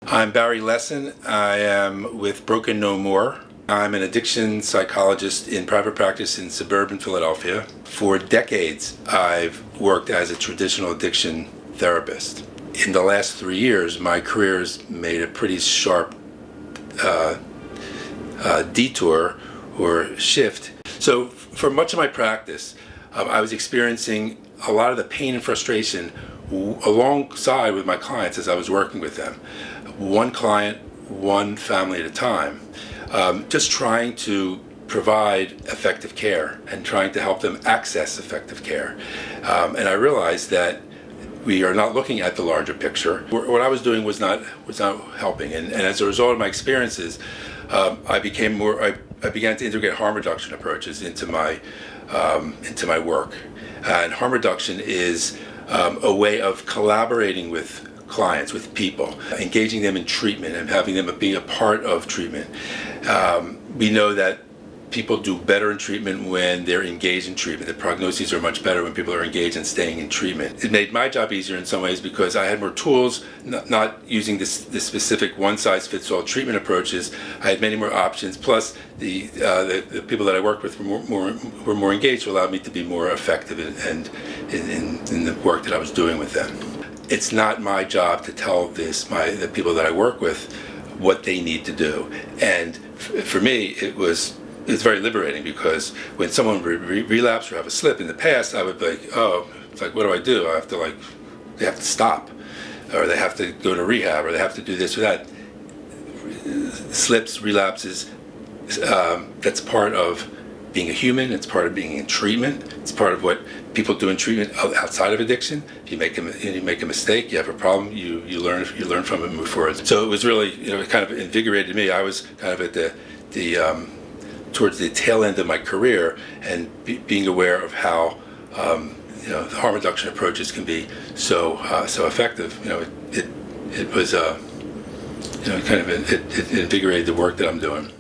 I'm Barry Lessin. I am with Broken No More. I'm an addiction psychologist in private practice in suburban Philadelphia. For decades, I've worked as a traditional addiction therapist. In the last 3 years, my career has made a pretty sharp detour or shift. So for much of my practice, I was experiencing a lot of the pain and frustration alongside with my clients as I was working with them. One client, one family at a time, just trying to provide effective care and trying to help them access effective care. And I realized that we are not looking at the larger picture. What I was doing was not helping. And as a result of my experiences, I began to integrate harm reduction approaches into my work. And harm reduction is a way of collaborating with clients, with people, engaging them in treatment and having them be a part of treatment. We know that people do better in treatment when they're engaged in treatment. The prognoses are much better when people are engaged in staying in treatment. It made my job easier in some ways because I had more tools, not using this specific one-size-fits-all treatment approaches. I had many more options, plus the people that I worked with were more engaged, allowed me to be more effective in the work that I was doing with them. It's not my job to tell the people that I work with what they need to do. And for me, it's very liberating, because when someone relapse or have a slip in the past, I would be like, oh, it's like, what do? They have to stop, or they have to go to rehab, or they have to do this or that. Slips, relapses, that's part of being a human. It's part of being in treatment. It's part of what people do in treatment outside of addiction. If you make a mistake, you have a problem, you learn from it and move forward. So it was really, it kind of invigorated me. I was kind of at towards the tail end of my career, and being aware of how the harm reduction approaches can be so effective. It invigorated the work that I'm doing.